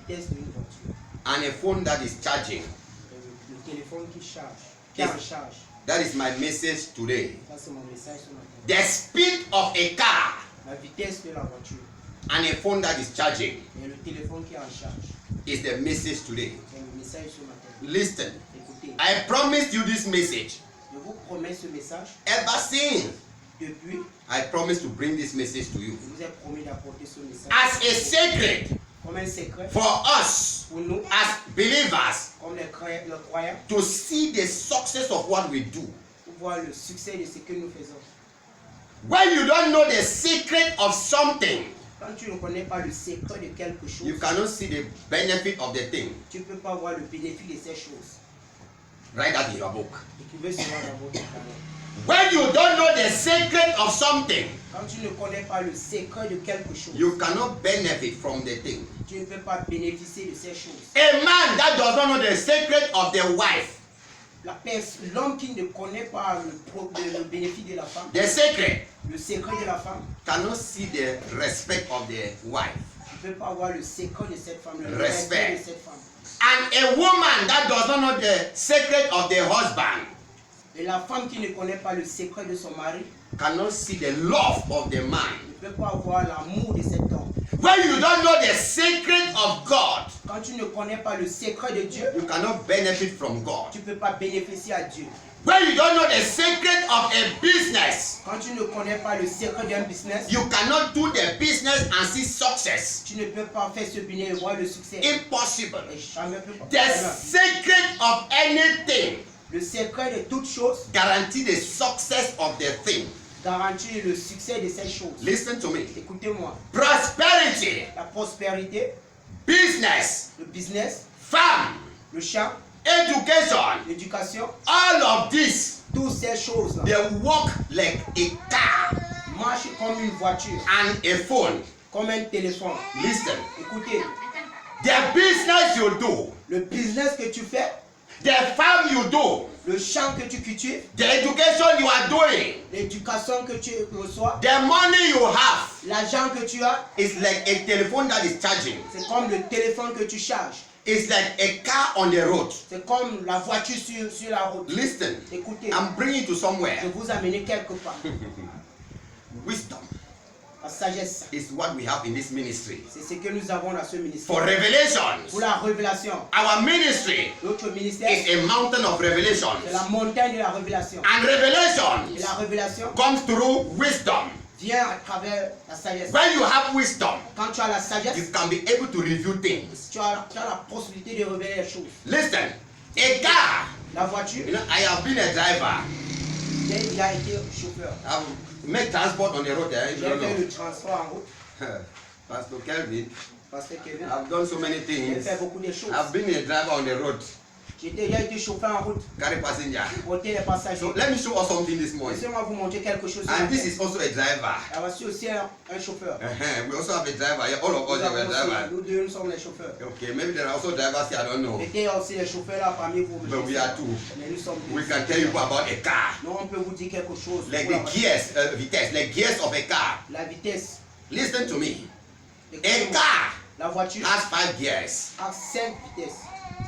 vitesse d'une voiture. and a phone that is charging. Le téléphone qui charge, qui est en charge. That is my message today. Ça c'est mon message ce matin. The speed of a car La vitesse de la voiture and a phone that is charging et le téléphone qui est en charge. is the message today. C'est le message ce matin. Listen, Écoutez, I promised you this message. je vous promets ce message. Ever since Depuis, I promised to bring this message to you je vous ai promis d'apporter ce message. as a secret Comme un secret for us pour nous, as believers comme les croyants, to see the success of what we do. pour voir le succès de ce que nous faisons. When you don't know the secret of something, Quand tu ne connais pas le secret de quelque chose, you cannot see the benefit of the thing. tu ne peux pas voir le bénéfice de ces choses. Write that in your book. Écrivez cela dans votre carnet. When you don't know the secret of something, Quand tu ne connais pas le secret de quelque chose, you cannot benefit from the thing. tu ne peux pas bénéficier de ces choses. A man that does not know the secret of the wife, L'homme qui ne connaît pas le bénéfice de la femme, the secret, le secret de la femme, cannot see the respect of the wife. tu ne peux pas voir le secret de cette femme, le Respect. respect de cette femme. And a woman that does not know the secret of the husband Et la femme qui ne connaît pas le secret de son mari cannot see the love of the man. ne peut pas voir l'amour de cet homme. When you don't know the secret of God, Quand tu ne connais pas le secret de Dieu, you cannot benefit from God. tu ne peux pas bénéficier à Dieu. When you don't know the secret of a business, Quand tu ne connais pas le secret d'un business, you cannot do the business and see success. tu ne peux pas faire ce business et voir le succès. Impossible. Et jamais plus The secret of anything Le secret de toute chose guarantee the success of the thing. garantit le succès de ces choses. Listen to me. Écoutez-moi, Prosperity, la prospérité, business, le business, farm, le champ, education, l'éducation, all of this, toutes ces choses-là they work like a car marchent comme une voiture, and a phone. comme un téléphone. Listen, Écoutez, the business you do, le business que tu fais, the farm you do, le champ que tu cultives, the education you are doing, l'éducation que tu reçois, the money you have l'argent que tu as, is like a telephone that is charging. c'est comme le téléphone que tu charges. It's like a car on the road. C'est comme la voiture sur la route. Listen, Écoutez, I'm bringing you to je somewhere. vous amène quelque part. Wisdom La sagesse, is what we have in this ministry. c'est ce que nous avons dans ce For ministère. revelations, Pour la révélation, our ministry notre ministère, is a mountain of revelations. c'est la montagne de la révélation. And Et revelations la révélation comes through wisdom. vient à travers la sagesse. When you have wisdom, Quand tu as la you sagesse, can be able to review things. tu as la possibilité de révéler les choses. Listen, a car, La voiture, you know, I have been a driver. il a été chauffeur. I've made transport on the road there. You J'ai don't fait know. le transport en route. Pastor Kelvin, Parce que Kevin, I've done so many j'ai things. fait beaucoup de choses. I've been a driver on the road, J'ai déjà été chauffeur en route, carry passenger. porter les passagers. So let me show us something this morning. Laissez-moi vous montrer quelque chose. And this is also a driver. Ah, voici aussi un chauffeur. We also have a driver. Yeah, all of us have a driver. Nous deux, nous sommes les chauffeurs. Okay, maybe there are also drivers here. I don't know. Et il y a aussi les chauffeurs là parmi vous. But we are two. Mais nous sommes deux. We can tell you about a car, Non, on peut vous dire quelque chose. like Pour the gears, vitesse, like gears of a car. la vitesse. Listen to me. A Écoutez-moi. car La voiture has 5 gears, a 5 vitesses.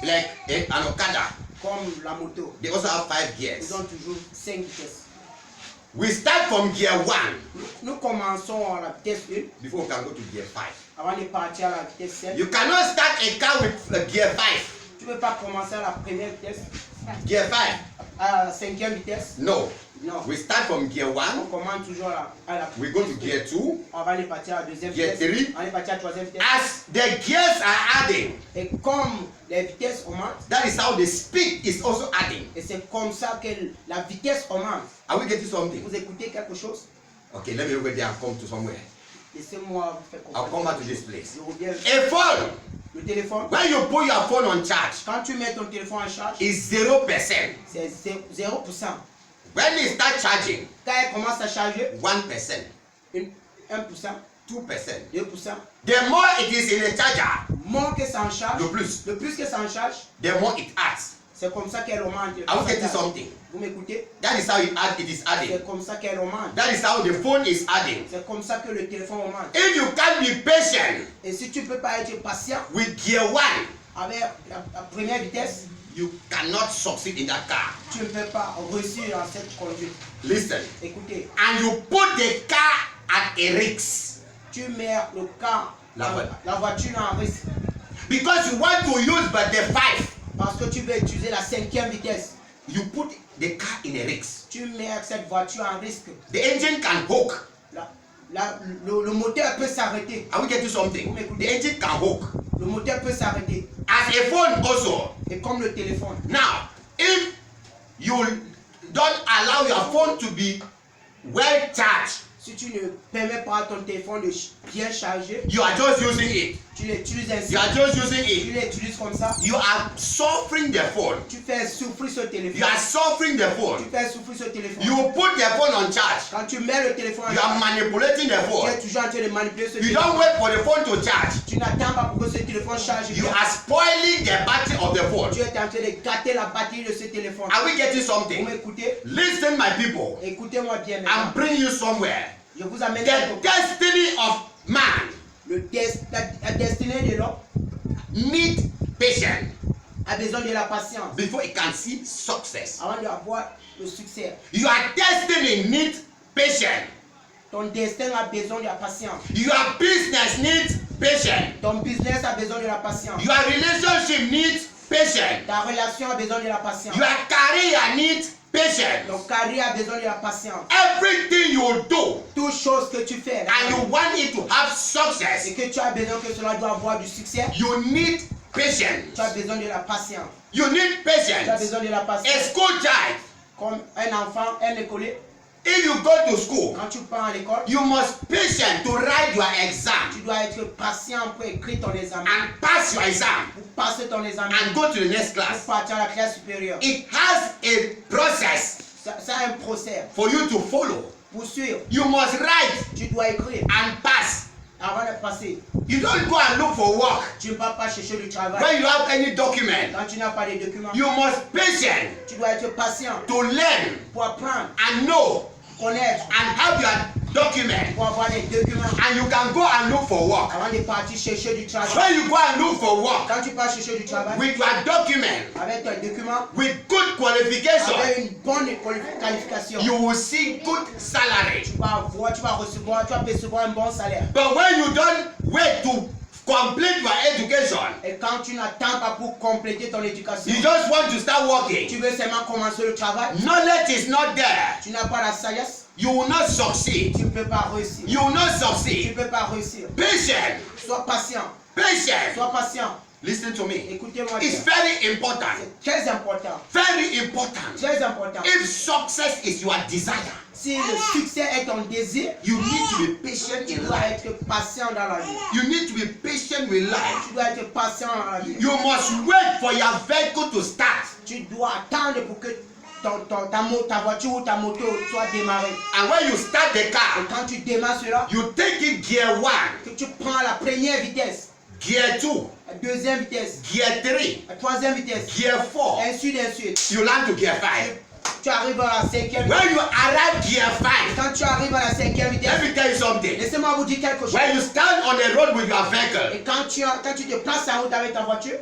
like an Okada. Comme la moto. They also have 5 Ils gears. ont toujours 5 vitesses. We start from gear 1 Nous commençons à la vitesse 1 before we can go to gear 5. avant de partir à la vitesse 7. You cannot start a car with gear 5. Tu ne peux pas commencer à la première vitesse, Gear 5. à la 5e vitesse. No. Non. We start from gear On 1. commence toujours à la We go to vitesse gear 2. On va aller partir à la 2e Gear vitesse. 3. On est parti à la 3e vitesse. As the gears are adding, Et comme les vitesses augmentent, that is how the speed is also adding. et c'est comme ça que la vitesse augmente. Are we getting something? Vous écoutez quelque chose? Okay, let me go there and come to somewhere. Laissez-moi vous faire I'll come back comprendre. to this place. Je reviens. A phone, Le téléphone, when you put your phone on charge, quand tu mets ton téléphone en charge, is 0%. c'est 0%. When it starts charging, Quand elle commence à charger, 1%, 1%, 2%. 2%, The more it is in a charger, moins que ça en charge, le plus, le plus que ça en charge, the more it adds. C'est comme ça qu'elle augmente. Are we getting something? Vous m'écoutez? That is how it is adding. C'est comme ça qu'elle augmente. That is how the phone is adding. C'est comme ça que le téléphone augmente. If you can't be patient Et si tu ne peux pas être patient with gear 1, avec la première vitesse, you cannot succeed in that car. tu ne peux pas réussir dans cette conduite. Listen. Écoutez, And you put the car at a risk. tu mets le car, la voiture en risque. Because you want to use but the 5. Parce que tu veux utiliser la 5e vitesse. You put the car in a risk. Tu mets cette voiture en risque. The engine can hook. Le moteur peut s'arrêter. Are we getting something? The engine can hook. Le moteur peut s'arrêter. As a phone also. Et comme le téléphone. Now, if you don't allow your phone to be well charged, Si tu ne permets pas à ton téléphone de bien charger, you are just using it. tu l'utilises ainsi. You are just using Tu it. l'utilises comme ça. You are suffering the phone. Tu fais souffrir ce You téléphone. are suffering the Tu phone. fais souffrir ce téléphone. You put the phone on charge. Quand tu mets le téléphone en You are charge, manipulating the tu phone. es toujours en train de manipuler ce You téléphone. don't wait for the phone to charge. Tu n'attends pas pour que ce téléphone charge. You bien. are spoiling the battery of the phone. Tu es en train de gâter la batterie de ce téléphone. Are we getting Vous something? m'écoutez? Listen, my people. Écoutez-moi bien I'm maintenant. bringing you somewhere. Je vous amène quelque The part. destiny of man La destinée de l'homme needs patience a besoin de la patience before it can see success. avant d'avoir le succès. Your destiny needs patience. Ton destin a besoin de la patience. Your business needs patience. Ton business a besoin de la patience. Your relationship needs patience. Ta relation a besoin de la patience. Your career needs patience. Ton carrière a besoin de la patience. Everything you do Toute chose que tu fais and you want it to have et success, que tu as besoin que cela doit avoir du succès, you need patience. tu as besoin de la patience. You need Tu as patience. besoin de la A patience. school child, Comme un enfant, un écolier, if you go to school, quand tu pars à l'école, you must patient to write your exam tu dois être patient pour écrire ton examen, and pass your exam pour passer ton examen, and go to the next pour class. partir à la classe supérieure. It has a process Ça a un procès for you to follow. pour suivre. You must write Tu dois écrire and pass. avant de passer. You don't go and look for work Tu ne vas pas chercher du travail when you have any document. quand tu n'as pas de documents. You must patient Tu dois être patient to learn pour apprendre, and know connaître, and have your document, pour avoir des documents and you can go and look for work. avant de partir chercher du travail. When you go and look for work Quand tu pars chercher du travail with your document, avec tes documents, with good qualification, avec une bonne qualification, you will see good salary. tu vas percevoir un bon salaire. But when you don't wait to complete your education, Et quand tu n'attends pas pour compléter ton éducation, you just want to start tu working, veux seulement commencer le travail, knowledge is not there. tu n'as pas la sagesse, You will not succeed. tu ne peux pas réussir. You will not Tu ne succeed. peux pas réussir. Patient. Sois patient. Patient. Sois patient. Listen to me. Écoutez-moi It's bien. very important. C'est très important. Very important. Très important. If success is your desire, Si le succès est ton désir, you need to be patient tu in dois life. être patient dans la vie. You need to be patient with life. Tu dois être patient dans la vie. You must wait for your vehicle to start. Tu dois attendre pour que ta voiture ou ta moto soit démarrée. And when you start the Et car, quand tu démarres cela, you take it gear 1, que tu prends la première vitesse, gear 2, la deuxième vitesse, gear 3, la troisième vitesse, gear 4. ainsi de suite. You land to gear 5. Tu arrives à la cinquième vitesse. When you arrive gear 5, Quand tu arrives à la cinquième vitesse, let me tell you something. laissez-moi vous dire quelque chose. When you stand on the road with your vehicle, Et quand tu te places en route avec ta voiture,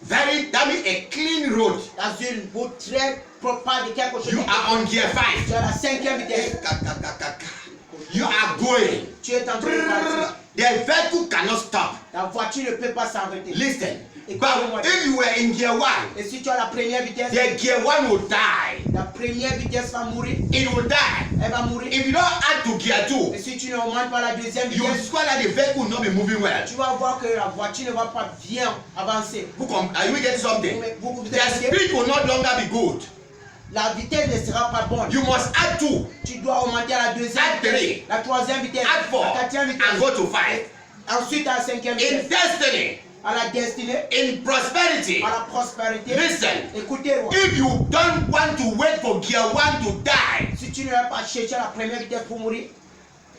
that means a clean road. dans une route très propre de quelque chose, You are on gear 5. tu es à la cinquième vitesse, You are going. tu es en train de partir. The vehicle cannot stop. La voiture ne peut pas s'arrêter. Listen. Écoutez-moi. But if you were in gear 1, Et si tu as la première vitesse, the gear 1 will die. la première vitesse va mourir. It will die. Elle va mourir. If you don't add to gear 2, Et si tu ne augmentes pas la deuxième you will vitesse, discover that the vehicle will not be moving well. tu vas voir que la voiture ne va pas bien avancer. Are you getting something? Vous The êtes speed will not longer be good. La vitesse ne sera pas bonne. You must add 2, Tu dois augmenter à la deuxième Add vitesse, three. la troisième vitesse, add 4, la quatrième vitesse, and go to 5. ensuite à la cinquième In vitesse, destiny, à la destinée, in prosperity, à la prospérité. listen. Écoutez-moi, If you don't want to wait for gear 1 to die, si tu ne vas pas chercher la première vitesse pour mourir,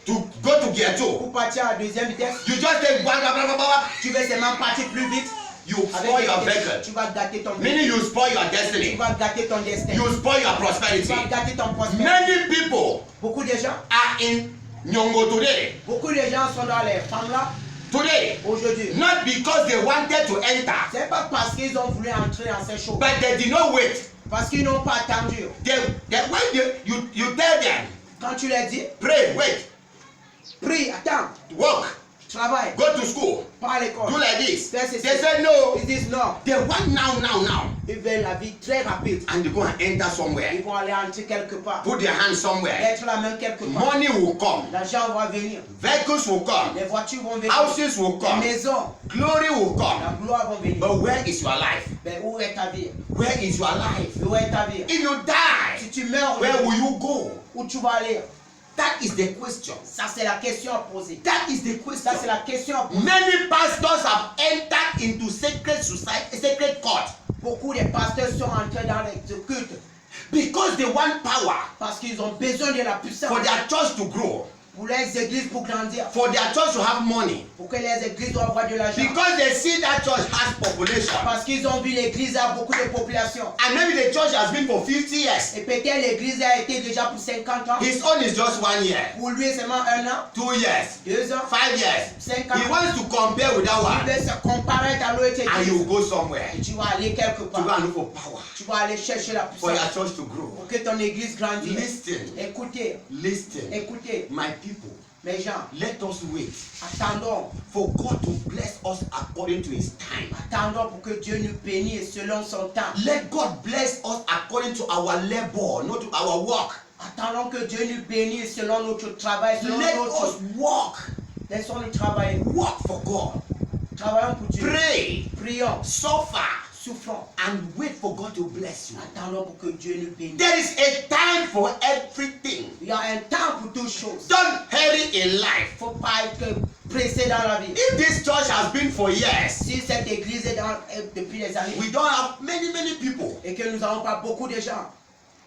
to go to gear 2, pour partir à la deuxième vitesse, you just take one, blah, blah, blah, blah, blah. tu veux seulement partir plus vite. you Avec spoil des your qualités, vehicle. tu vas gâter ton Meaning you spoil your tu destiny. vas gâter ton destin. You spoil your Tu prosperity. vas gâter ton prospérité. Many people Beaucoup de gens, are in Nyongo today. beaucoup de gens sont dans les femmes là Today. aujourd'hui. Not because they wanted to enter, C'est pas parce qu'ils ont voulu entrer dans ces choses, but they did not wait. parce qu'ils n'ont pas attendu. You tell them, Quand tu leur dis, pray, wait, prie, attends, work, travaille, go to school, pas à l'école. do like this. Fais They ceci. said no. Ils disent non. They want now. Ils veulent la vie très rapide. And they go and enter Ils somewhere. vont aller entrer quelque part. Put their hand somewhere. Mettre la main quelque part. Money will come. L'argent va venir. Vehicles will come. Les voitures vont venir. Houses will Les come. maisons, Glory will la come. gloire va venir. But where is your life? Mais où est ta vie? Where is your life? Où est ta vie? If you die, Si tu meurs, where will you go? où tu vas aller? That is the question. Ça, c'est la question à poser. That is the Ça, c'est question. la question à poser. Many pastors have entered into sacred society, sacred court, Beaucoup de pasteurs sont entrés dans les cultes because they want power parce qu'ils ont besoin de la puissance for their church to grow, pour les églises pour grandir, for their church to have money, pour que les églises doivent avoir de l'argent. because they see that church has population, Parce qu'ils ont vu l'église a beaucoup de population. and maybe the church has been for 50 years. Et peut-être l'église a été déjà pour 50 ans. His own is just 1 year, Pour lui, seulement 1 an, 2 years, 2 ans, 5 years. 5 He ans. wants to compare with that Il one, veut se comparer à l'autre and you église. will go somewhere Et tu vas aller quelque to go part. and look for power Tu vas aller chercher la for your puissance church to grow. pour que ton église grandisse. Listen, Écoutez, listen, écoutez, my people. mes gens, Let us wait attendons, for God to bless us according to His time. attendons pour que Dieu nous bénisse selon son temps. Let God bless us according to our labor, not to our work. Attendons que Dieu nous bénisse selon notre travail, selon Let notre us walk, laissons-nous travailler. work for God. Travaillons pour Dieu. Pray, Prions, suffer, souffrons. and wait for God to bless you. Attendons pour que Dieu nous bénisse. There is a time for everything. Il y a un temps pour toutes choses. Don't hurry in life. Il ne faut pas être pressé dans la vie. If this church has been for years, Si cette église est depuis des années we don't have many people. et que nous n'avons pas beaucoup de gens,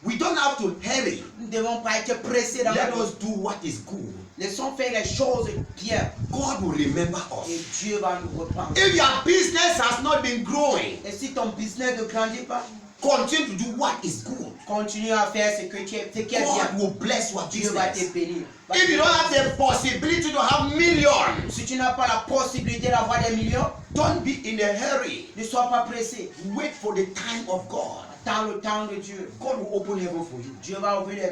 We don't have to hurry. nous ne devons pas être pressés dans la Let vie. us do what is good. Laissons faire les choses bien God will remember et us. Dieu va nous reprendre. If your business has not been growing, Et si ton business ne grandit pas, continue to do what is good. continue à faire ce qui est bien. God will bless your Dieu va te business. bénir. If you don't have the possibility to have millions, Si tu n'as pas la possibilité d'avoir des millions, don't be in a hurry. ne sois pas pressé. Wait for the time of God. Attends le temps de Dieu. God will open heaven for you. Dieu va ouvrir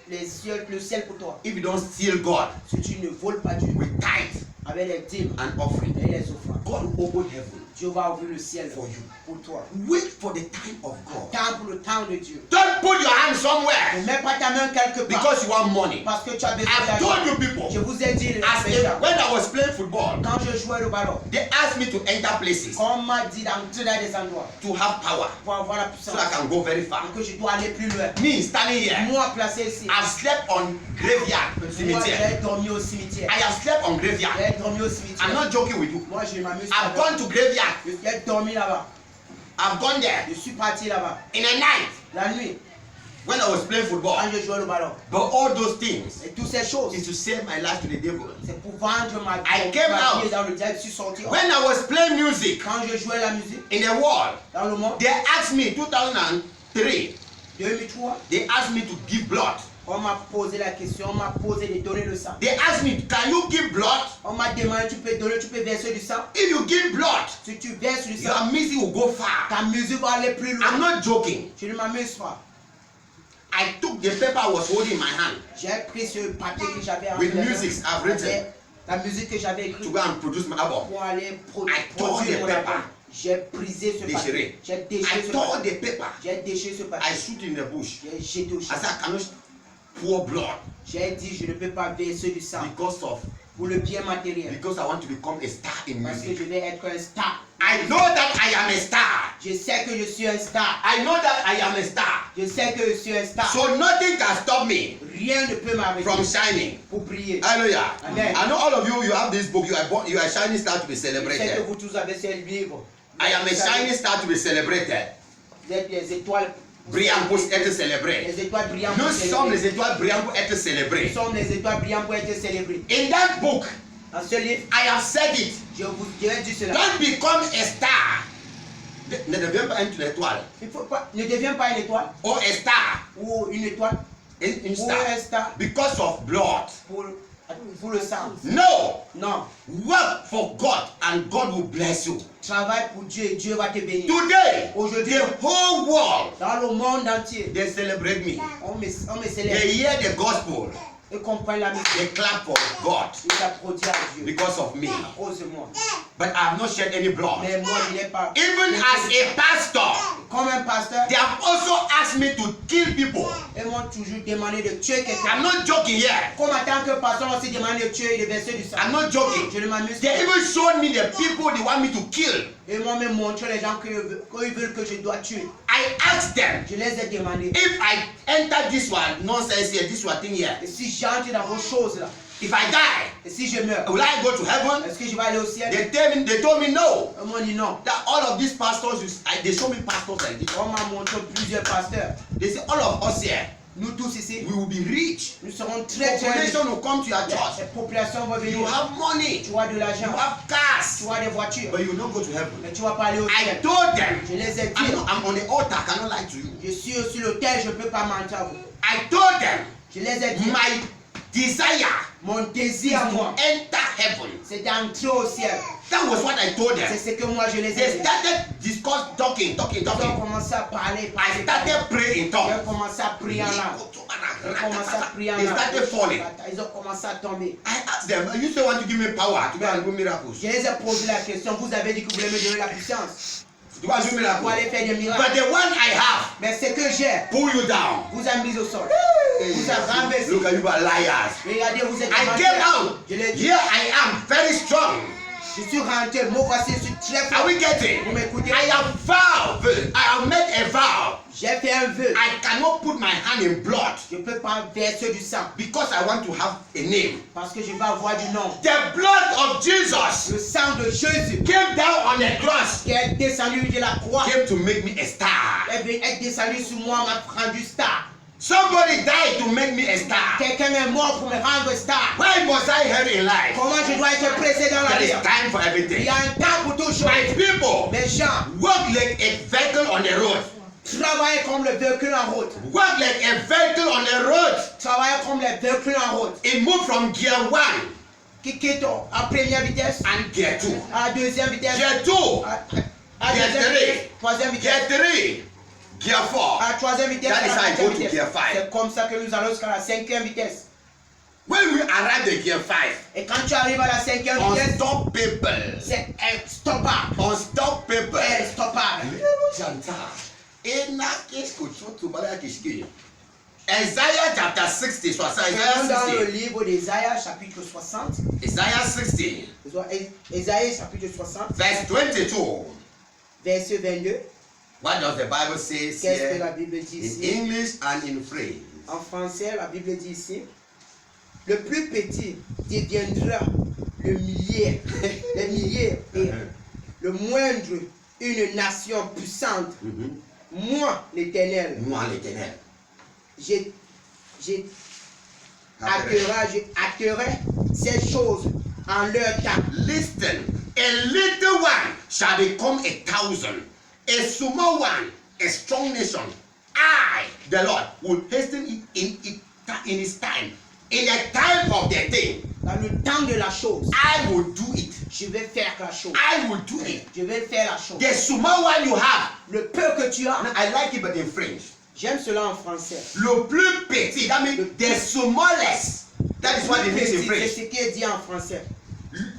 les cieux, le ciel pour toi. If you don't steal God Si tu ne voles pas Dieu with tithe avec les dîmes and offering, et les offrandes, God will open heaven. Dieu va ouvrir le ciel For you. pour toi. Wait for the time of God. Attends pour le temps de Dieu. Don't put your hand Ne somewhere mets pas ta main quelque part because you want money. parce que tu as besoin I've told d'argent. you people, Je vous ai dit, as mes gens, when I was playing football, quand je jouais le ballon, they asked me to enter places on m'a dit d'entrer dans des endroits to have power pour avoir la so puissance I can go very far. et que je dois aller plus loin. Me standing here, Moi, placé ici, I've slept on graveyard moi, cemetery. j'ai dormi au cimetière. I have slept on graveyard. J'ai dormi au I'm cimetière. not joking with you. Moi, je m'amuse. I've là-bas. gone to graveyard. J'ai dormi là-bas. I've gone there Je suis parti là-bas. in a night La nuit, when I was playing football. quand je jouais le ballon. But all those things Et toutes ces choses, is to sell my life to the devil. c'est pour vendre ma I came ma out. vie dans le diable. Je suis sorti. When I was playing music Quand je jouais la musique in the world, dans le monde, they asked me 2003. 2003, They asked me to give blood. on m'a posé la question, on m'a posé de donner le sang. They asked me, can you give blood? On m'a demandé, tu peux donner, tu peux verser du sang. If you give blood, Si tu verses du sang, your music will go far. ta musique va aller plus loin. I'm not joking. Je ne m'amuse pas. I took the paper I was holding in my hand J'ai pris ce papier que j'avais en with main, music I've written la musique que j'avais to écrite go and produce my album. pour aller I tore produire the mon paper. album. J'ai brisé ce papier. Déchiré. J'ai I déchiré ce tore papier. the paper. J'ai déchiré ce I papier. shoot in the bush. J'ai jeté au I champ. said, I cannot pour blood J'ai dit, je ne peux pas verser du sang because of pour le bien matériel. because I want to become a star in Parce que music. je vais être un star. I know that I am a star. Je sais que je suis un star. I know that I am a star. Je sais que je suis un star. So nothing can stop me Rien ne peut m'arrêter from shining. pour briller. Hallelujah. Amen. I know all of you have this book. You are born, you are a shining star to be Je sais que celebrated. vous tous avez ce livre. I am a shining star to be celebrated. Vous êtes des étoiles. Brillant pour être célébré. Les étoiles brillantes pour Nous sommes célébrer. les étoiles brillantes pour être Nous célébrées. sommes les étoiles brillantes pour être célébrées. In that book, Dans ce livre, I have said it. je vous dirai dit cela. Don't become a star ne deviens pas une étoile. Il faut pas, ne deviens pas une étoile Or a star. ou une étoile Une ou star. un star Because of blood. pour le sang. No. Non. Work for God and God will bless you. Travaille pour Dieu et Dieu va te bénir. Today, Aujourd'hui, the whole world, dans le monde entier, they celebrate me. on me They célèbre hear the gospel. et comprend la musique. They clap for God Ils applaudissent à Dieu because of me. à cause de moi. But I have not shed any blood. Mais moi, je n'ai pas. Even as a pastor, Comme un pasteur, they have also asked me to kill people. ils m'ont toujours demandé de tuer I'm quelqu'un. not joking here. Comme en tant que pasteur, on s'est demandé de tuer et de verser du sang. I'm not joking. Je ne m'amuse They pas. even showed me the people they want me to kill. Ils m'ont même montré les gens qu'ils veulent que je dois tuer. I asked them, Je les ai demandé. if I enter this one nonsense here, this one thing here, Et si j'entre dans vos choses là, if I die, et si je meurs, will I go to heaven? est-ce que je vais aller au ciel? They told me no. Ils m'ont dit non. That all of these pastors, they show me pastors like this. On m'a montré plusieurs pasteurs. They say all of us here, Nous tous ici, we will be rich. nous serons très très riches. Population will come to your La church. population va venir. You have money, Tu as de you l'argent, have tu cars, as des voitures, but you will not go to heaven. mais tu vas pas aller au I ciel. told them, Je les ai dit. I'm on the altar, I cannot lie to you. Je suis sur l'autel, je ne peux pas mentir à vous. I told them, Je les ai dit. my desire Mon is désir à moi, to enter heaven. c'est d'entrer au ciel. That was what I told C'est them. ce que moi je les ai They dit. started talking. Ils ont commencé à parler. I started praying in Ils tongues. ont commencé à prier en langue. Ils ont commencé à prier en They langue. started falling. Ils ont commencé à tomber. I asked them, you still want to give me power to go and do miracles? Je les ai posé la question. Vous avez dit que vous voulez me donner la puissance To go and do pour miracles. aller faire des But miracles. the one I have, Mais ce que j'ai pull you down. vous a mis au sol. Vous a renversé. Look at you, are liars. Regardez, vous êtes I rentrés. came out. Je l'ai dit. Here I am, very strong. Je suis rentré. Moi voici, je suis très Are fort. we getting? Vous m'écoutez? I have vowed. I have made a vow. J'ai fait un vœu. I cannot put my hand in blood Je ne peux pas verser du sang because I want to have a name. parce que je vais avoir du nom. The blood of Jesus Le sang de Jésus came down on the cross, qui est descendu de la croix came to make me a star. est descendu sur moi, m'a rendu star. Somebody died to make me a star. Quelqu'un est mort pour me rendre star. Why must I hurry in life? Comment je dois être pressé dans la There vie? is time for Il everything. y a un temps pour tout chose. My people Les gens walk like a vehicle on the road. travaillent comme le véhicule en route. Walk like a vehicle on the road. Travaillent comme les véhicules en route. It moved from gear 1 Qui quitte à première vitesse, and gear 2. à deuxième vitesse, Gear 2, à Gear deuxième 3. vitesse, troisième vitesse, gear 3, gear 4. à troisième vitesse, That is à how I quatrième go to vitesse. gear 5. C'est comme ça que nous allons jusqu'à la cinquième vitesse. When we arrive at gear 5, Et quand tu arrives à la cinquième vitesse, unstoppable. c'est instoppable. Unstoppable. Instoppable. Isaiah chapter 60, so Isaiah Dans le 60. livre d'Ésaïe, chapitre 60, Isaiah 60, Ésaïe, chapitre 60, verse 22. verset 22. What does the Bible say Qu'est-ce que here la Bible dit in ici? English and in French? En français, la Bible dit ici, le plus petit deviendra le millier, les milliers, et le moindre une nation puissante. Moi, l'Éternel, Moi, l'Éternel. j'acterai ces choses en leur temps. Listen, a little one shall become 1,000, a small one, a strong nation. I, the Lord, will hasten it in his time. In the time of the thing, Dans le temps de la chose, I will do it. je vais faire la chose. I will do it. Je vais faire la chose. The small one you have, Le peu que tu as, I like it, but in French. j'aime cela en français. Le plus petit, that means the smallest. That is what it means in C'est French. ce qui est dit en français.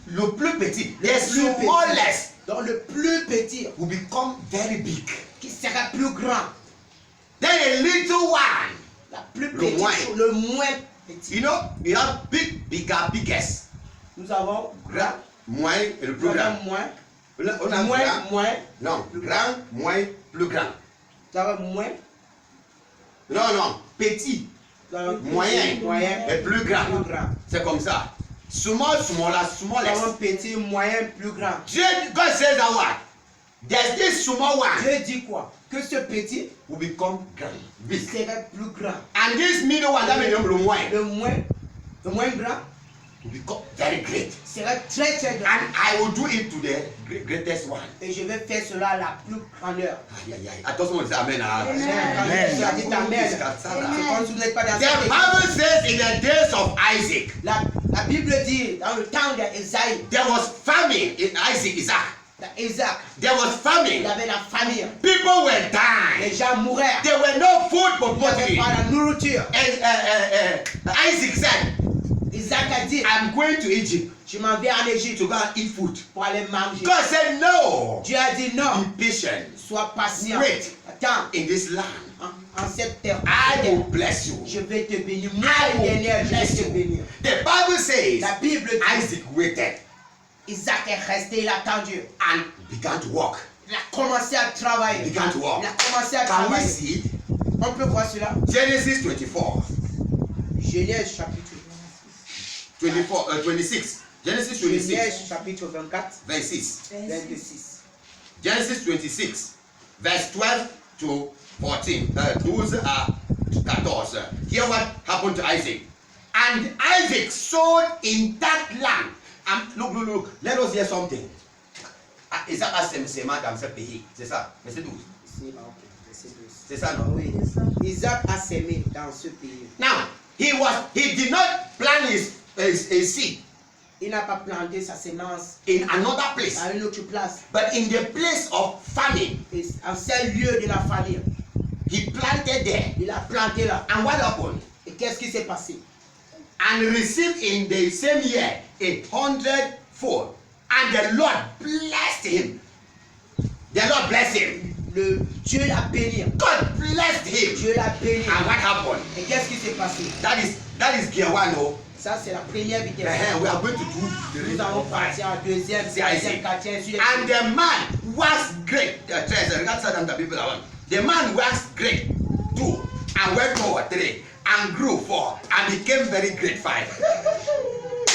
Le plus petit, Le the plus petit. smallest Donc le plus petit, will become very big. qui sera plus grand. Then a little one. La plus Le petite moins. chose, le moins petit. You know, we have big, bigger, biggest. Nous avons Grand, moins et le nous plus grand. avons moins, On a moins, grand, moins, non, grand, moins, plus grand. nous avons moins, Non, non, petit nous avons Moyen. moyen, et plus grand. plus grand. C'est comme ça. Small, smaller, Nous avons smallest. petit, moyen, plus grand. God says that what? There's this small one Dieu dit quoi? Que ce petit will become grand, big. serait plus grand. And this middle one, that means le moins, Le moins grand will become very great. Sera très très grand. And I will do it to the greatest one. Et je vais faire cela à la plus grandeur. Aïe, aïe, aïe. Attention, on dit amen. Hein? Quand tu as dit amen, c'est comme si vous n'êtes pas dans The Bible says in the days of Isaac, La Bible dit dans le temps d'Isaïe, there was famine in Isaac. Isaac, There was il famine. avait la famille. People were dying. Les gens mouraient. There were no food for Il n'y avait body. pas la nourriture. And Isaac said, Isaac a dit, I'm going to Egypt je m'en vais en Égypte to go and eat food. pour aller manger. God said, no. Dieu a dit non. Be patient Sois patient. Wait. Attends. in this land. En cette terre, I will bless you. je vais te bénir. Moi, I will l'éternel, je bless vais te you. bénir. The Bible says La Bible dit, Isaac waited Isaac est resté, il a attendu. and began to walk. Il a commencé à travailler. Began to walk. Il a commencé à Can we travailler. see it? On peut voir cela. Genesis 24, Genèse chapitre 26. Genesis 26, Genèse chapitre 24, verse 6. 26. Genesis 26, verse 12 to 14. 12 à 14. Hear what happened to Isaac. And Isaac sowed in that land. Look. Let us hear something. Isaac a semé dans ce pays. C'est ça. Verset 12. C'est ça, non? Oui. Isaac a semé dans ce pays. Now, he did not plant his seed Il n'a pas planté sa sémence in another place, à une autre place. but in the place of famine. Et en ce lieu de la famille, He planted there. il a planté là. And what happened? Et qu'est-ce qui s'est passé? And received in the same year 100-fold. And the Lord blessed him. The Lord blessed him. Dieu l'a béni. God blessed him. Dieu l'a béni. And what happened? Et qu'est-ce qui s'est passé? That is gear one. Oh. Ça, c'est la première vitesse. We are going to do the Nous allons partir en deuxième, troisième, quatrième, ainsi de suite. And the man was great. The man was great 2 and went forward 3 and grew 4 and became very great 5.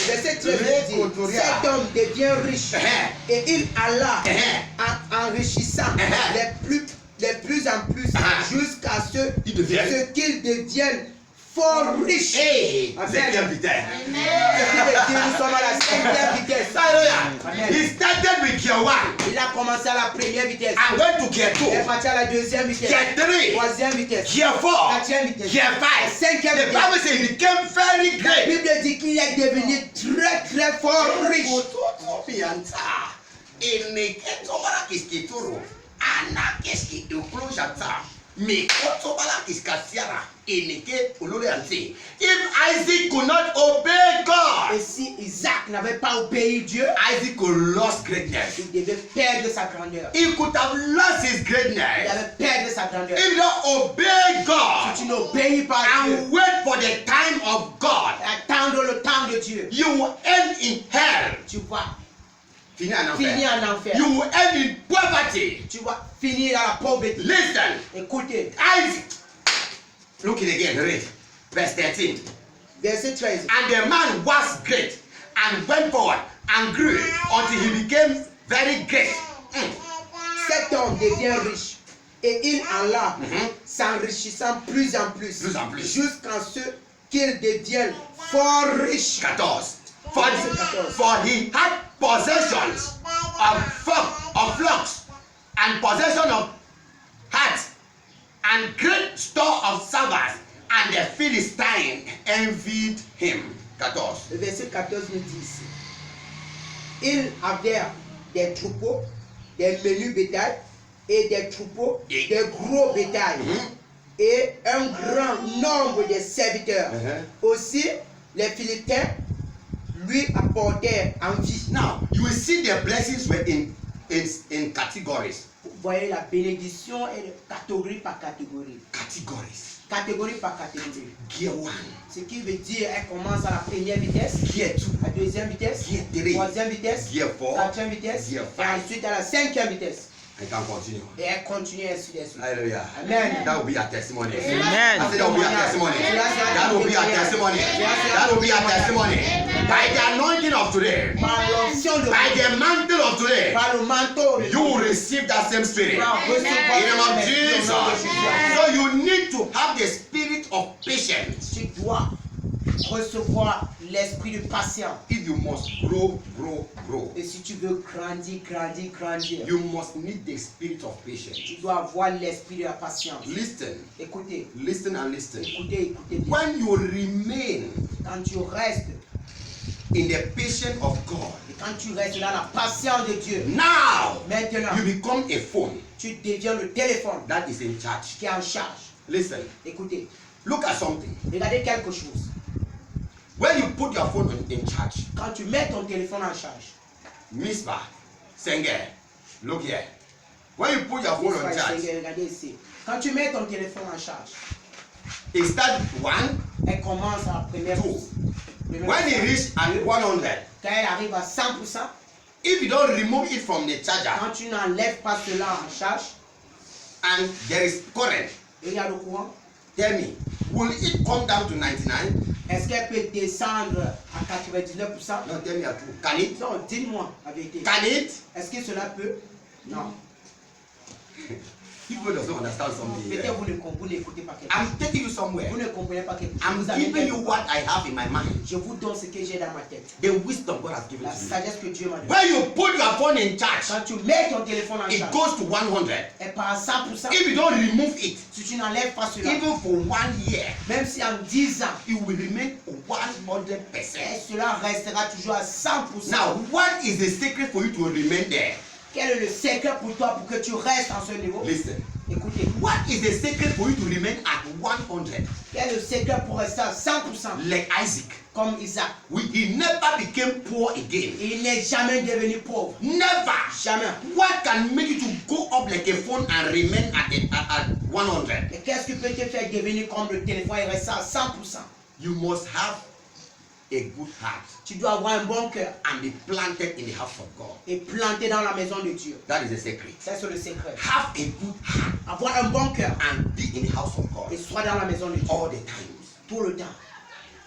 Verset 13 dit, cet homme devient riche et il alla en enrichissant de plus en plus jusqu'à ce qu'il devienne fort riche. Hey, Amen. cinquième vitesse. Nous sommes à la cinquième vitesse. Hallelujah. He started with gear 1 Il a commencé à la première vitesse. and went to gear 2, Il est parti à la deuxième vitesse. gear 3, Troisième vitesse. gear 4, Quatrième vitesse. gear 5. Cinquième The vitesse. Bible says he became very La great. Bible dit qu'il est devenu très très fort riche. If Isaac could not obey God, Et si Isaac n'avait pas obéi Dieu, Isaac could lost greatness. il devait perdre sa grandeur. He could have lost his Il greatness. avait perdu sa grandeur. If you don't obey God Si tu n'obéis pas à Dieu, and wait for the time of God, attendre le temps de Dieu, you will end in hell. tu vas Finir en finir enfer. en enfer. You will end in poverty. Tu vas finir dans la pauvreté. Listen, Écoutez, Isaac. Look it again. Read verse 13. verset 13. And the man was great and went forward and grew until he became very great. Cet homme devient riche et il alla s'enrichissant plus en plus, Plus en plus. jusqu'à ce qu'il devienne fort riche. 14. For he had possessions of flocks and possession of herds and great store of servants, and the Philistine envied him. 14. Le verset 14 nous dit ici, il avait des troupeaux, des menus bétail et des troupeaux, des gros bétail et un grand nombre de serviteurs. Aussi, les Philistins lui apportèrent envie. Now, you will see the blessings were in categories. Vous voyez, la bénédiction est de catégorie par catégorie. Categories. Catégorie par catégorie. Gear 1, Ce qui veut dire elle commence à la première vitesse, Gear 2, à la deuxième vitesse, Gear 3, troisième vitesse, Gear 4, quatrième vitesse, Gear et 5. ensuite à la cinquième vitesse. I can continue. Et elle continue ainsi de suite. Hallelujah. Amen. That will be a testimony. Amen. I said that will be a testimony. That will be a testimony. That will be a testimony. By the anointing of today, Par l'onction de by Dieu, the mantle of today, par le manteau de you will receive that same spirit. vas In recevoir the name of le Jesus. nom de Jésus. So you need to have the spirit of patience. Tu dois recevoir l'esprit de patience. If you must grow, Et si tu veux grandir, you must need the spirit of patience. tu dois avoir l'esprit de la patience. Listen, Écoutez, listen and listen. écoutez bien. When you remain Quand tu restes, in the patience of God, et quand tu restes dans la patience de Dieu, now maintenant, you become a phone tu deviens le téléphone that is in charge. qui est en charge. Listen, Écoutez, look at something. regardez quelque chose. When you put your phone in charge, Quand tu mets ton téléphone en charge, Misbah, Senger, look here. When you put your phone on charge, regardez ici. Quand tu mets ton téléphone en charge, it starts 1, elle commence à la première 2. pouce. When it reaches at 100, Quand elle arrive à 100%, if you don't remove it from the charger quand tu n'enlèves pas cela en charge, and there is current, il y a le courant, tell me, will it come down to 99? est-ce qu'elle peut descendre à 99%? No, tell me a truth. Can it? Non, dis-moi la vérité. Can it? Est-ce que cela peut? Non. People doesn't understand something Peut-être here. vous n'écoutez pas quelque chose. I'm taking you somewhere. Vous ne comprenez pas quelque chose. I'm Vous avez giving quelque you chose. what I have in my mind. Je vous donne ce que j'ai dans ma tête. The wisdom God has given La to you. sagesse que Dieu m'a donnée. When you put your phone in charge, Quand tu mets ton téléphone en it charge, goes to 100. elle part à 100%. If you don't remove it, Si tu n'enlèves pas cela, even for 1 year, même si en 10 ans, it will remain 100%. cela restera toujours à 100%. Now, what is the secret for you to remain there? Quel est le secret pour toi pour que tu restes en ce niveau? Listen. Écoutez, What is the secret for you to remain at 100? quel est le secret pour rester à 100% Like Isaac. comme Isaac? He never became poor again. Il n'est jamais devenu pauvre. Never. Jamais. What can make you to go up like a phone and remain at 100? Et qu'est-ce qui peut te faire devenir comme le téléphone et rester à 100%? You must have a good heart Tu dois avoir un bon cœur and be planted in the house of God. et planté dans la maison de Dieu. That is the secret. Ça, c'est le secret. Have a good heart Avoir un bon cœur and be in the house of et God sois dans la maison de Dieu all the times. tout le temps.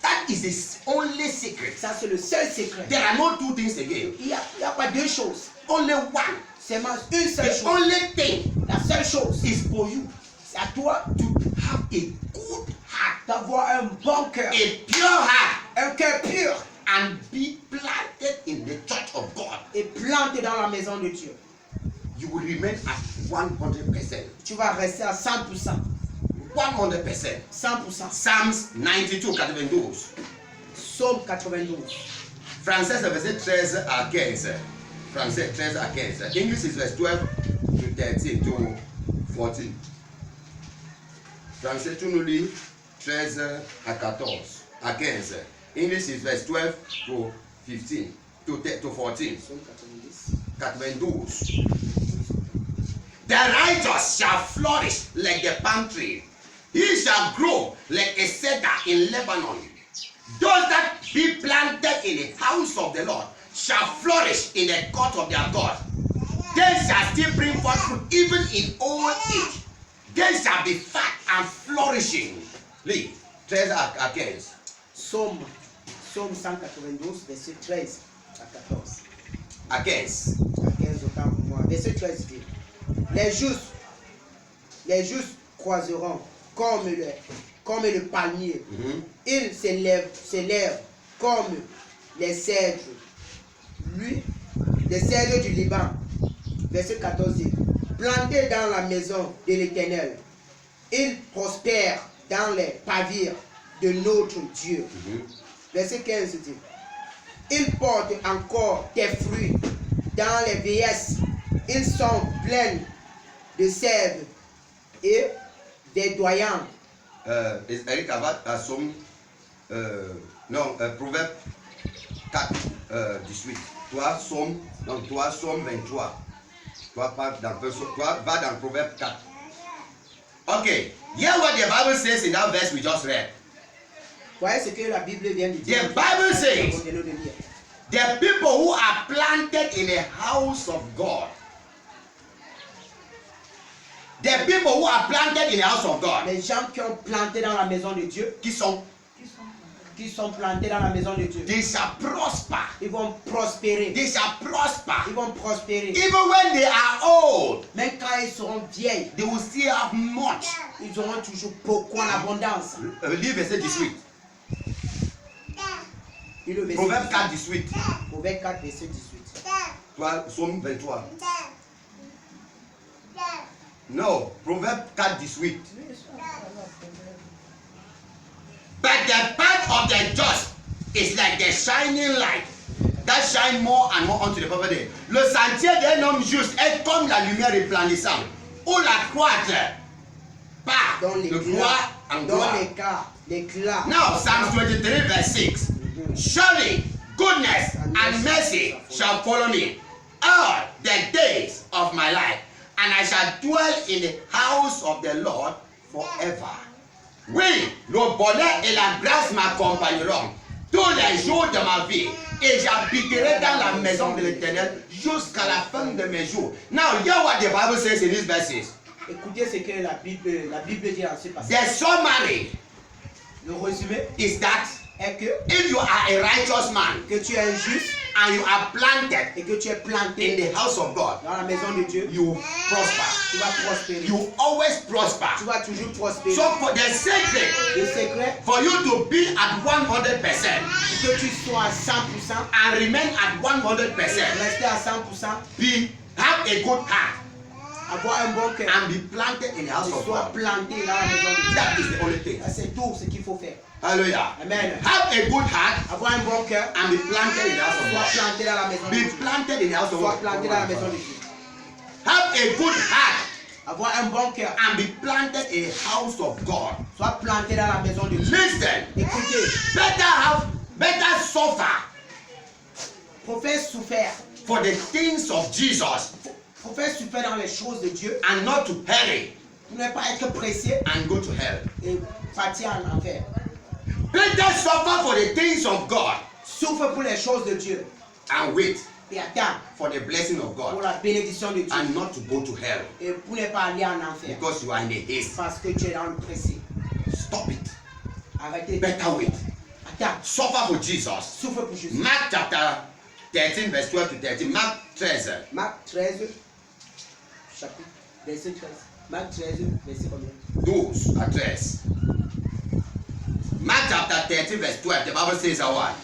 That is the only secret. Ça, c'est le seul secret. There are no two things again. Il n'y a pas deux choses. Only one. Seulement une seule The chose. only thing La seule chose, is for you c'est à toi to have a good heart, d'avoir un bon cœur, a pure heart, un cœur pur and be planted in the church of God. et planté dans la maison de Dieu. You will remain at 100%. Tu vas rester à 100%. 100%. 100%. Psalms 92, 92. Psaume 92. Français, c'est verset 13 à 15. Français, 13 à 15. English is verse 12 to 13 to 14. Français, tu nous lis 13 à 14, à 15. English is verse 12 to 15, to 14. Psaume 90. 92. The righteous shall flourish like the palm tree. He shall grow like a cedar in Lebanon. Those that be planted in the house of the Lord shall flourish in the court of their God. They shall still bring forth fruit even in old age. They shall be fat and flourishing. Lis, 13 à 15. Psaume 192, verset 13 à 14. À 15. À 15 autant pour moi. Verset 13 dit, les justes croiseront comme le palmier. Ils s'élèvent comme les cèdres. Les cèdres du Liban. Verset 14 dit, plantés dans la maison de l'Éternel, ils prospèrent dans les pavires de notre Dieu. Verset 15 dit, ils portent encore des fruits dans les vieillesses. Ils sont pleins de sève et des doyants. Eric Abad a Somme, Proverbe 4, 18. Toi, Somme 23. Toi, va dans Proverbe 4. Okay, hear what the Bible says in that verse we just read. Voyez ce que la Bible vient de dire. The Bible says, De nous lire. the people who are planted in the house of God, the people who are planted in the house of God, Les gens qui ont planté dans la maison de Dieu, qui sont, qui sont plantés dans la maison de Dieu, they shall prosper. ils vont prospérer. They shall prosper. Ils vont prospérer. Even when they are old, Même quand ils seront vieilles, they will still have much. ils auront toujours beaucoup en abondance. Lis verset 18. Et le verset Proverbe 4, 18. 18. Proverbe 4, verset 18. Toi, Psaume 23. No, Proverbe 4, 18. But the path of the just is like the shining light that shine more and more unto the perfect day. Le sentier d'un homme juste est comme la lumière resplendissante, où la croître part Dans de l'éclat. gloire en Dans gloire. l'éclat. Now, Psalm 23, verse 6. Surely goodness and mercy shall follow me all the days of my life, and I shall dwell in the house of the Lord forever. Oui, le bonheur et la grâce m'accompagneront tous les jours de ma vie, et j'habiterai dans la maison de l'Éternel jusqu'à la fin de mes jours. Now, hear what the Bible says in these verses. Écoutez ce que la Bible dit dans ce passage. The summary Le résumé is that est que if you are a righteous man tu es un juste and you are planted et que tu es planté in the house of God, dans la maison de Dieu, you prosper. tu vas prospérer. You always prosper. Tu vas toujours prospérer. So for the secret, Le secret, for you to be at 100% pour que tu sois à 100%, and remain at 100%, rester à 100%, have a good heart avoir un bon cœur, and be planted in the house of sois God. planté dans la maison de Dieu. That is the only thing. C'est tout ce qu'il faut faire. Hallelujah. Amen. Have a good heart Avoir un bon cœur, and be planted in the house of sois God. planté dans la maison de Be Dieu. planted in the house of Sois planté dans la maison God. de Dieu. Have a good heart Avoir un bon cœur, and be planted in the house of God. sois planté dans la maison de Dieu. Listen. Écoutez, Better suffer prophète souffert. for the things of Jesus Prophète souffert dans les choses de Dieu and not to hurry pour ne pas être pressé and go to hell. et partir en enfer. Better suffer for the things of God Souffre pour les choses de Dieu and wait et attends for the blessing of pour God la bénédiction de Dieu and not to go to hell et pour ne pas aller en enfer because you are in a haste. parce que tu es dans le pressé. Stop it. Arrêtez. Better wait. Attends, Suffer for Jesus. souffre pour Jésus. Mark chapter 13, verse 12 to 13. Mark 13. Marc 13, chapitre, verset 13. Marc 13, verset combien? 12 à 13. Mark chapter 13, verse 12. The Bible says what?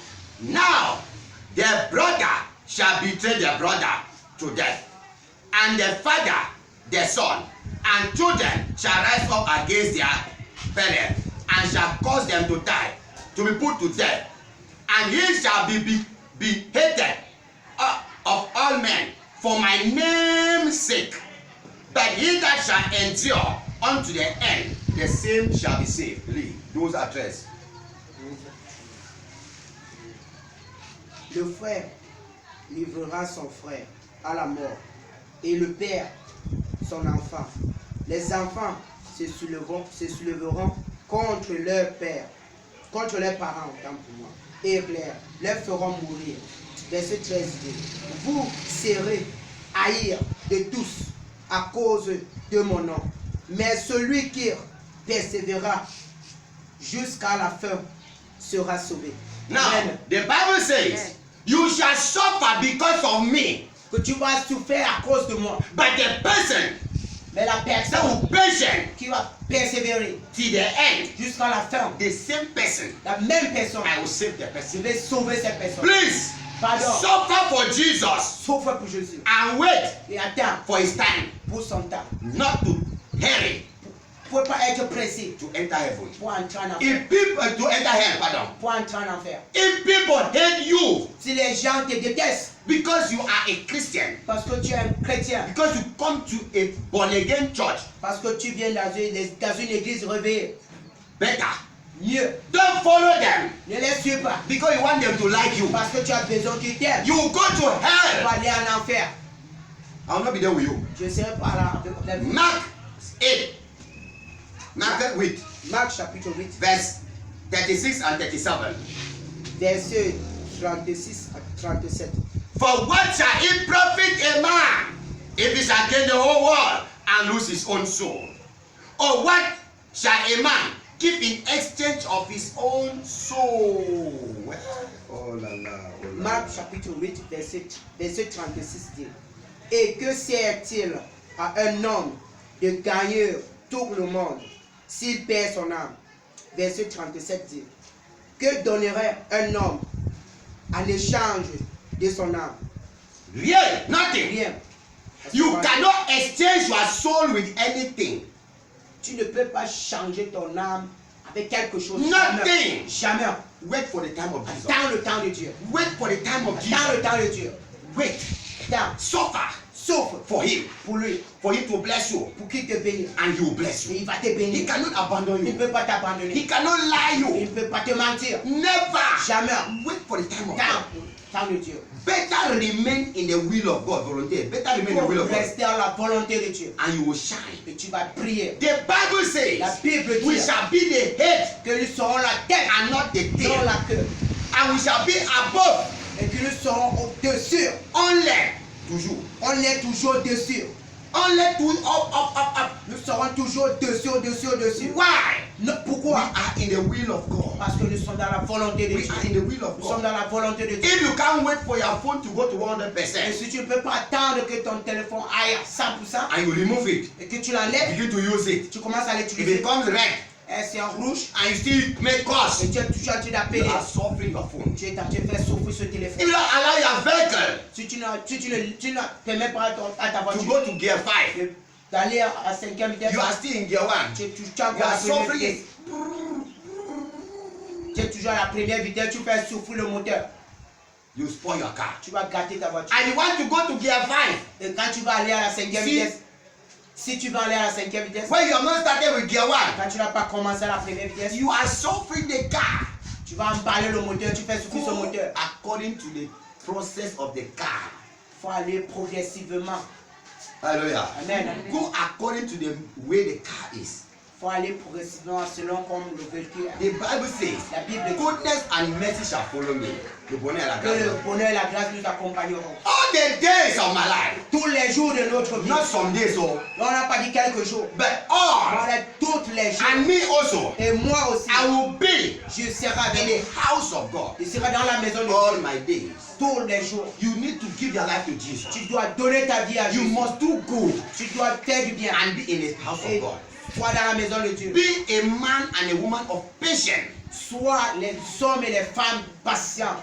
Now, the brother shall betray the brother to death, and the father the son, and children shall rise up against their parents, and shall cause them to die, to be put to death, and he shall be hated of all men for my name's sake. But he that shall endure unto the end, the same shall be saved. Read. Those are 13. Le frère livrera son frère à la mort et le père son enfant. Les enfants se soulèveront contre leur père, contre leurs parents, autant pour moi, et les feront mourir. Verset 13 dit, vous serez haïs de tous à cause de mon nom, mais celui qui persévérera jusqu'à la fin sera sauvé. Now, Amen. the Bible says, Amen. you shall suffer because of me. Que tu vas souffrir à cause de moi. But the person Mais la that personne will patient qui va persévérer till the end, jusqu'à la fin, the same person, la même personne, I will save the je person. vais sauver cette personne. Please, Pardon, suffer for Jesus souffre pour Jésus and wait et attends for his time, pour son temps. not to hurry Pour ne pas être pressé to enter heaven. pour entrer en enfer. If people to enter hell, pardon. Pour entrer en enfer. If people hate you Si les gens te détestent because you are a Christian, parce que tu es un chrétien, because you come to a born again church, parce que tu viens dans une église réveillée, better mieux, don't follow them ne les suis pas. because you want them to like you. Parce que tu as besoin qu'ils t'aiment. You will go to Tu vas hell. aller en enfer. I will not be there with you. Je serai pas là avec la vie. Mark 8. Mark 8, Marc chapitre 8, verse 36 and 37. verset 36 à 37. For what shall it profit a man if he shall gain the whole world and lose his own soul? Or what shall a man give in exchange of his own soul? Oh la la, oh la Marc la. chapitre 8, verset 36 dit, et que sert-il à un homme de gagner tout le monde s'il perd son âme? Verset 37 dit, que donnerait un homme en échange de son âme. Rien, nothing. Rien. You cannot exchange your soul with anything. Tu ne peux pas changer ton âme avec quelque chose. Nothing. Jamais. Jamais. Wait for the time of Jesus. Dans le temps de Dieu. Wait for the time of Dans Jesus. le temps de Dieu. Wait. Dans. Suffer Souffre for him. pour lui. For him to bless you. Pour qu'il te bénisse. And he will bless Et you. il va te He bénir. cannot abandon Il ne you. peut pas He t'abandonner. cannot lie Il you. ne peut pas te mentir. Never. Jamais. Wait for the time of Dans God. le temps de Dieu. Better remain in the will of God. Volunteer. Better remain in the Pour will of God. rester dans la volonté de Dieu. And you will shine. Et tu vas prier. The Bible says La Bible we dit shall be the head que nous serons la tête and not the non tail. la queue. And we shall be above Et que nous serons au-dessus. only. Toujours. On est toujours au-dessus. Only to up. Nous serons toujours au-dessus, au-dessus, au-dessus. Why? Non, We pourquoi? are in the will of God. Parce que nous sommes dans la volonté de We Dieu. are in the will of Nous sommes God. dans la volonté de Dieu. If you can't wait for your phone to go to Et 100% si tu ne peux pas attendre que ton téléphone aille à 100% and you remove it, et que tu l'enlèves, begin to use it. tu commences à It l'utiliser. becomes red Et c'est en rouge and you still make et calls. tu es toujours en train You d'appeler. are suffering your phone. Tu es en train de faire souffrir ce If téléphone. you don't allow your vehicle Si tu ne permets pas à ta to voiture go to gear 5, d'aller à 5e vitesse, you are still in gear 1. tu es You encore à la are première suffering vitesse. it. Tu es toujours à la première vitesse, tu fais souffrir le moteur. You spoil your car. Tu vas gâter ta voiture. And you want to go to gear 5. Et quand tu vas aller à la 5e Si- vitesse, si tu vas aller à la 5e vitesse, When you have not started with gear 1, quand tu n'as pas commencé à la première vitesse, you are suffering the car. tu vas emballer le moteur, tu fais souffrir ce Go moteur. according to the process of the car. Il faut aller progressivement. Hallelujah. Amen. Go according to the way the car is. Il faut aller progressivement selon comme le véhicule. The Bible says, La Bible dit goodness and mercy shall follow me. Le bonheur et la que le grâce. bonheur et la grâce nous accompagneront. All the days of my life. Tous les jours de notre vie. Not some days, oh, On n'a pas dit quelques jours. but On all. a toutes les jours. And me also. Et moi aussi, I will be je serai in avec the house of God Je serai dans la maison de all Dieu my days. tous les jours. You need to give your life to Jesus. Tu dois donner ta vie à You Jésus. must do good Tu dois faire du bien. and be in the house Et of God. sois dans la maison de Dieu. Be a man and a woman of patience. Sois les hommes et les femmes patients.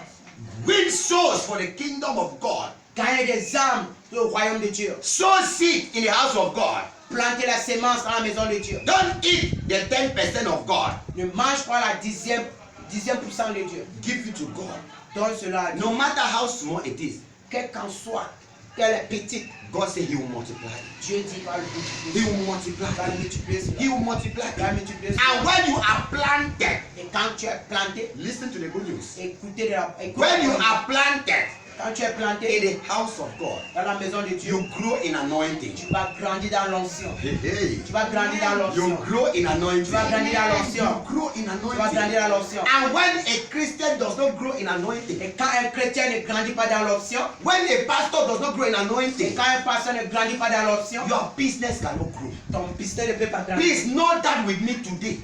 Win souls for the kingdom of God. Gagner des âmes pour le royaume de Dieu. Sow seed in the house of God. Planter la sémence dans la maison de Dieu. Don't eat the 10% of God. Ne mange pas la dixième % de Dieu. Give it to God. Donne cela à Dieu. No matter how small it is, Quelle qu'en soit, qu'elle est petite, God said He will multiply. Dieu dit va le He multiplier. will multiply. Va le multiplier cela. He will multiply. Va le multiplier And cela. when you are planted, Et quand tu es planté, listen to the good news. écoutez de la écoute When you la parole. are planted Quand tu es in planté the house of God, dans la maison de Dieu, you grow in anointing. tu vas grandir dans l'onction. Hey, hey. Tu vas grandir dans You l'onction. grow in anointing. Tu vas grandir dans l'onction. You grow in Tu vas anointing. grandir dans l'onction. And when a Christian does not grow in anointing, Et quand un chrétien ne grandit pas dans l'onction, when a pastor does not grow in et anointing, quand un pasteur ne grandit pas dans l'onction, your business cannot grow. ton business ne peut pas grandir. Please know that with me today.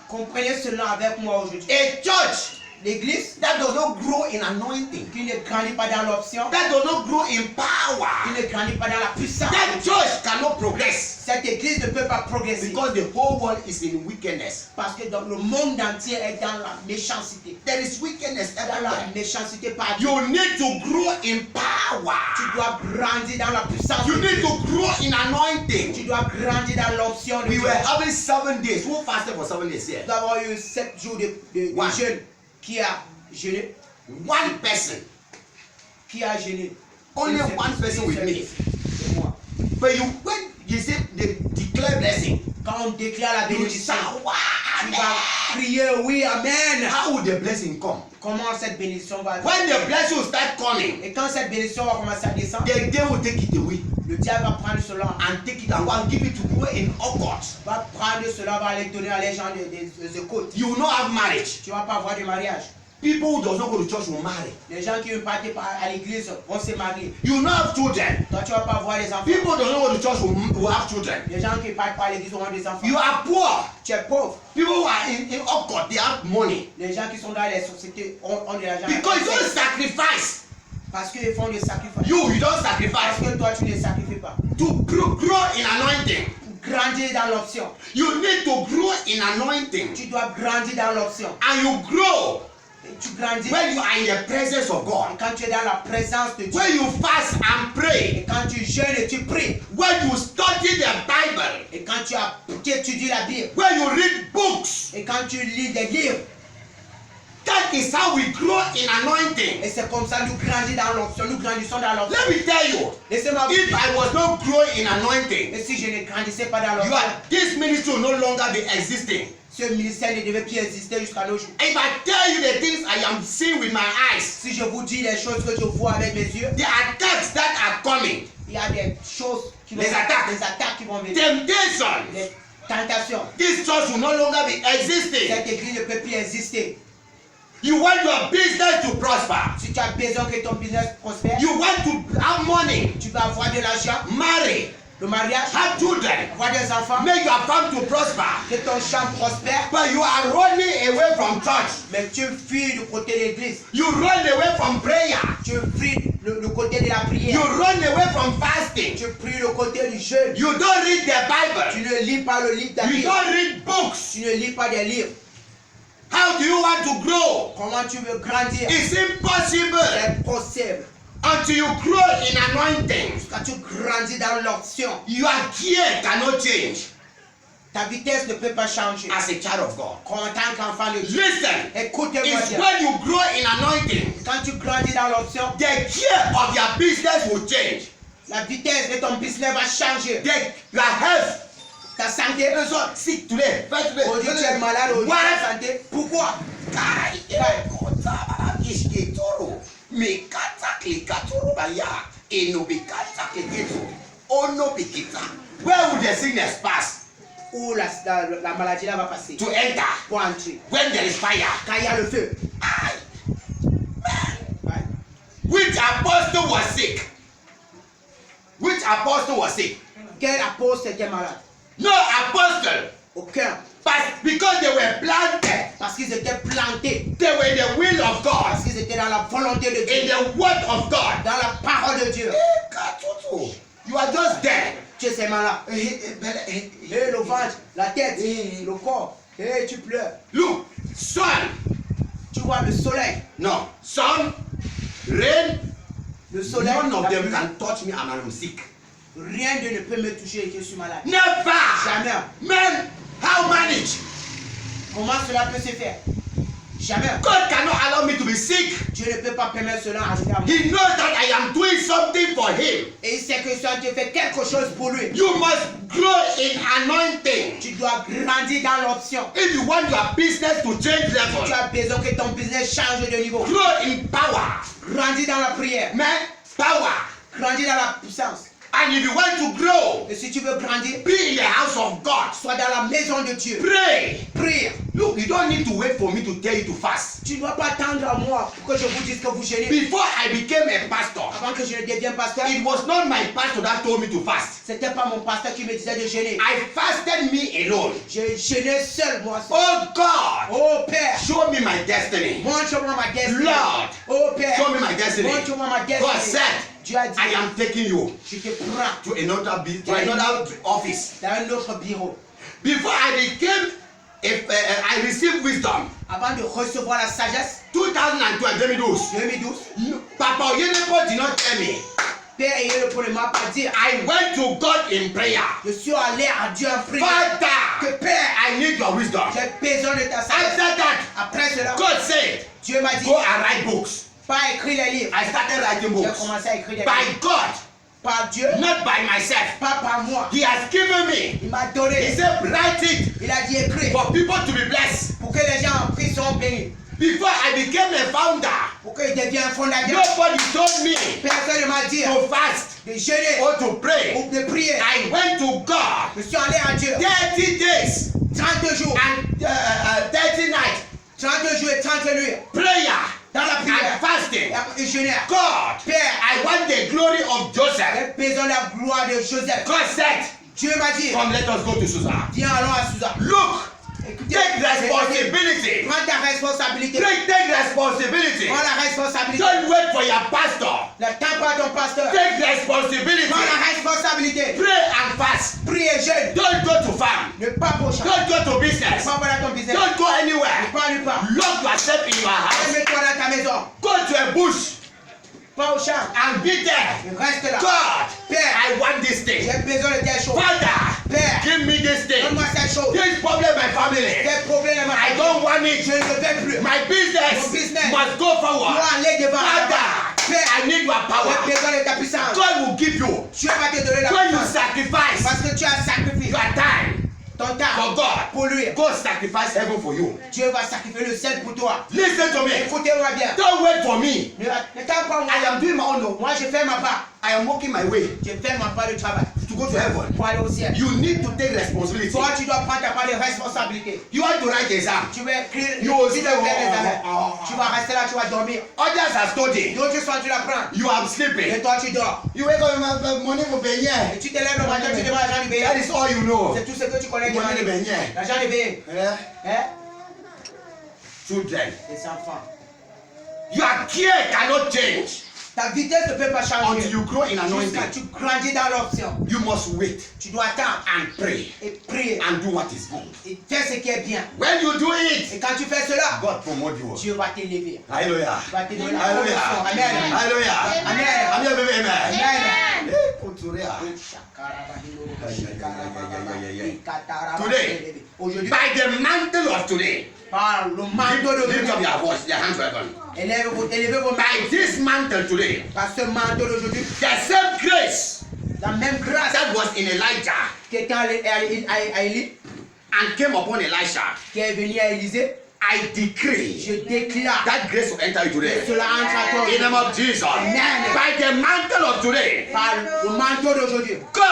Comprenez cela avec moi aujourd'hui. A church L'église that does not grow in anointing, qui ne grandit pas dans l'onction, that does not grow in qui power, ne grandit pas dans la puissance, that church cannot progress cette église ne peut pas progresser. because the whole world is in wickedness. Parce que dans le monde entier est dans la méchanceté. There is wickedness Dans la everywhere. méchanceté partout. You need to grow in Tu power. dois grandir dans la puissance. You de need Dieu. to grow in Tu anointing. dois grandir dans l'onction de We Dieu. were having 7 days. Who fasted for 7 days here? Nous avons eu 7 jours de One. jeûne. Qui a jeûné? One person. Qui a jeûné? Only C'est- one person with me. C'est moi. But you, when you say the declare blessing, Quand on déclare la you bénédiction, shout, wow, tu vas crier oui, amen. how will the blessing come? Comment cette bénédiction va When the blessing will start coming, Et quand cette bénédiction va commencer à descendre, the devil will take it away le diable va prendre cela, and take it and go and give it to people in Occult. va prendre cela, va les donner à les gens des côtes. You will not have marriage. Tu ne vas pas avoir de mariage. People who does not go to church will marry. Les gens qui ne partent pas à l'église vont se marier. You will not have children. Toi, tu ne vas pas avoir des enfants. People who does not go to church will have children. Les gens qui ne partent pas à l'église auront des enfants. You are poor. Tu es pauvre. People who are in Occult, they have money. Les gens qui sont dans les sociétés ont de l'argent. Because you don't sacrifice. Parce qu'ils font des sacrifices. You don't Parce sacrifice. que toi, tu ne sacrifies pas. To grow in anointing, Pour grandir dans l'option. you need to grow in anointing. Tu dois grandir dans l'option. And you grow Et tu grandis. when you are in the presence of God, Quand tu es dans la présence de Dieu. when you fast and pray, Et quand tu jeûnes et tu pries. when you study the Bible, Et quand tu étudies la Bible. when you read books, Et quand tu lis des livres. that is how we grow in anointing. Et c'est comme ça nous grandissons dans l'onction. Nous grandissons dans l'onction. Let me tell you, Laissez-moi vous if dire. I was not growing in anointing, Et si je ne grandissais pas dans l'onction, this ministry will no longer be existing. ce ministère ne devait plus exister jusqu'à nos jours. If I tell you the things I am seeing with my eyes, Si je vous dis les choses que je vois avec mes yeux, the attacks that are coming, il y a des choses qui vont Les attaques. des attaques qui vont venir. temptations, Les tentations. this church will no longer be existing. Cette église ne peut plus exister. You want your business to prosper. Si tu as besoin que ton business prospère, You want to have money, tu vas avoir de l'argent, marry, le mariage, have children, avoir des enfants, make your farm to prosper. que ton champ prospère, But you are running away from church. mais tu fuis du côté de l'église. You run away from prayer. Tu fuis le côté de la You prière. run away from fasting. Tu fuis le côté du jeûne. You don't read the Tu Bible. ne lis pas le livre de la You Bible. don't read books. Tu ne lis pas des livres. How do you want to grow? Comment tu veux grandir? It's impossible C'est possible. until you grow in anointing. Quand tu grandis dans l'onction, Your gear cannot change ta vitesse ne peut pas changer. as a child of God. En tant qu'enfant de Dieu, Listen, écoute-moi it's bien. when you grow in anointing, Quand tu grandis dans l'onction, the gear of your business will change. la vitesse de ton business va changer. Your health. Ta santé, So, sick today, fight today. aujourd'hui tu es malade, aujourd'hui tu What? es santé. Pourquoi? Where would the sickness pass Où la maladie là va passer to enter pour entrer. when there is fire? Quand il y a le feu. Aye. Ouais. Which apostle was sick? Which apostle was sick? Quel apôtre était malade? No apostle. Aucun. But because they were planted, Parce qu'ils étaient plantés. they were in the will of God, Parce qu'ils étaient dans la volonté de in Dieu. the word of God. Dans la parole de Dieu. You are just there. Tu es malade. Et le ventre, la tête, le corps. Et tu pleures. Look, sun, Tu vois le soleil. no, sun, rain, Le soleil. none of la them pluie. can touch me and I'm sick. Rien de ne peut me toucher et je suis malade. Never. Jamais. Man, how manage? Comment cela peut se faire? Jamais. God cannot allow me to be sick. Dieu ne peut pas permettre cela à moi. He knows that I am doing something for him. Et il sait que si Dieu fait quelque chose pour lui, You must grow in anointing. tu dois grandir dans l'option. If you want your business to change level, Tu as besoin que ton business change de niveau. grow in power. Grandis dans la prière. Man, power. Grandis dans la puissance. And if you want to grow, Et si tu veux grandir, be in the house of God. sois dans la maison de Dieu. Pray. Prie. Look, you don't need to wait for me to tell you to fast. Tu ne dois pas attendre à moi pour que je vous dise que vous jeûnez. Before I became a pastor, Avant que je ne devienne pasteur, it was not my pastor that told me to fast. c'était pas mon pasteur qui me disait de jeûner. I fasted me alone. Je jeûnais seul, moi seul. Oh God, Oh Père, show me my destiny. montre-moi ma destinée. Lord, Oh Père, show me my destiny. montre-moi ma destinée. God said, Dieu a dit, I am taking you je te prends to another office. dans un autre bureau. Before I became, I received wisdom. Avant de recevoir la sagesse, 2012, 2012. 2012, Papa Oyenepo did not tell me. Père ayez le pour ne m'a pas dit, I went to God in prayer. je suis allé à Dieu en prière. Father, Que Père, I need your wisdom. j'ai besoin de ta sagesse. After that, Après cela, God said, Dieu m'a dit, go and write books. pas écrire les livres. I started writing J'ai books. commencé à écrire des By livres. God, Par Dieu, not by myself. pas par moi. He has given me. Il m'a He donné. said, write it Il a dit écrire for people to be blessed. pour que les gens en prient sont bénis. Before I became a founder, Pour qu'ils deviennent un fondateur. nobody told me Personne ne m'a dit to fast de jeûner or to pray. ou de prier. I went to God Je suis allé à Dieu 30 days 30 jours, and 30 nights 30 jours et 30 nuits prayer dans la prière and fasting. et jeûner. God, Père, I want the glory of Joseph. j'ai besoin de la gloire de Joseph. God said, Dieu m'a dit, come, let us go to Susa. viens allons à Susa. Look, Écoutez, take responsibility. prends ta responsabilité. Take responsibility. Prends la responsabilité. Don't wait for your pastor. N'attends pas ton pasteur. Take responsibility. Prends la responsabilité. Pray and fast. Prie et jeûne. Don't go to farm. Ne pas pour champ. Don't go to Ne business. pas dans ton business. Don't go Ne anywhere. pas pas nulle part. Lock yourself in your house. Mets-toi dans ta maison. Go to a bush Pas au champ. and be there. Reste là. God, Père, I want this thing. j'ai besoin de telle chose. Father, Père, give me this thing. donne-moi cette chose. This problem my family. Quel problème dans ma I famille? don't want Je it. ne le veux plus. My business Mon business must go forward. dois aller devant. Father, Père, I need your power. j'ai besoin de ta puissance. God will give you Dieu va te donner la when you puissance. sacrifice Parce que tu as sacrifié your time ton temps for God. pour lui. God sacrifice heaven for you. Dieu va sacrifier le ciel pour toi. Listen to me. Écoutez-moi bien. Don't wait for me. N'attends pas moi. I am doing my own. No. Moi, je fais ma part. I am working my way Je fais ma part de travail to go to heaven. pour aller au ciel. You need to take responsibility. Toi, tu dois prendre ta part de responsabilité. You want to write exam. Tu vas écrire, You tu will dois say, faire des examens. oh. Tu vas rester là, tu vas dormir. Others are studying. D'autres soirs, tu l'apprends. You are Et sleeping. toi, tu dors. You wake up money for Et beignet. tu te lèves le matin, tu demandes l'argent du That béni. is all you know. C'est tout ce que tu connais. Money demander. beignet. L'argent du béni. Hein? Children. Les enfants. Your care cannot change Ta vitesse ne peut pas until changer. you grow in Jusqu'à anointing. tu grandis dans l'option. You must wait Tu dois attendre and pray et prier and do what is good. et faire ce qui est bien. When you do Et it, quand tu fais cela, God promote you. Dieu va t'élever. Hallelujah. Il va te donner la Hallelujah. promotion. Amen. Hallelujah. Amen. Amen. Amen. Amen. Eh, Koturea. Today, Aujourd'hui, by the mantle of today, par le manteau de lift up Dieu, your voice, your hands to heaven. élevez vos mains. By this mantle today, Par ce manteau d'aujourd'hui, the same grace la même grâce that was in Elijah qui était à Élie, and came upon Elisha, qui est venu à Élysée, I decree je déclare that grace will enter you que today. cela entre à toi In the name aujourd'hui. of Jesus. Amen. By the mantle of today, Par le manteau d'aujourd'hui, God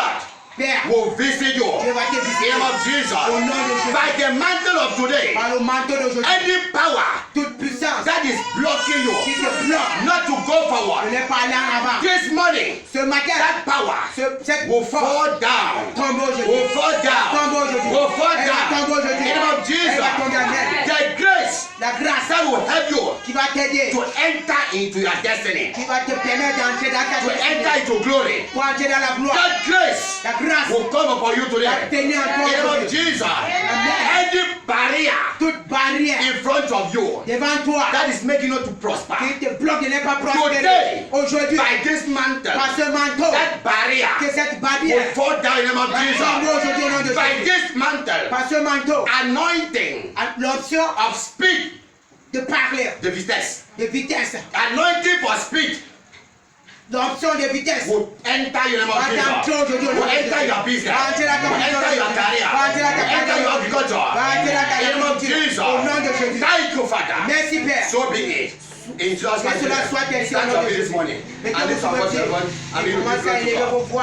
Père, will visit you. Dieu va te In the visiter. name of Jesus. Au nom de Jésus. By the mantle of today, Par le manteau d'aujourd'hui, any power toute puissance that is blocking qui you te bloque not to go de forward, ne pas aller en avant. this morning, Ce matin, that power cette will force fall down. tombe aujourd'hui. Will fall down. Tombe aujourd'hui. Will fall Elle va tomber down. In aujourd'hui. the name of Elle Jesus. va tomber. Amen. The grace La grâce that will help you qui va t'aider, to enter into your destiny, qui va te permettre d'entrer dans ta to enter destinée, into glory. pour entrer dans la gloire. That grace La grâce will come upon you va today. tenir en In toi the name of aujourd'hui. Jesus. Amen. Any barrier Toute barrière in front of you devant toi that is making you to prosper, qui te bloque de ne pas Today, prospérer. Aujourd'hui, by this mantle, par ce manteau, that barrier que cette will barrière fall down in the name of va tomber Jesus. aujourd'hui au nom de By Jésus. this mantle, Par ce manteau, anointing l'option of speed, de parler, the vitesse, de vitesse, anointing for speed l'option de vitesse. will enter your name of Va t'entrer Jesus. aujourd'hui au nom Will de enter Jésus. your business. Va entrer dans ta Will enter your career. Va entrer dans ta Will enter your agriculture. Va entrer dans ta In the name of agriculture. Jesus. Au nom de Jésus. Thank you, Father. Merci Père. So be it. In Jesus' Que cela name. soit ainsi au Stand nom up de this Jésus. morning. Mettez And vos lift our voice to pieds heaven. And et be commencez à grateful to élever God. vos voix.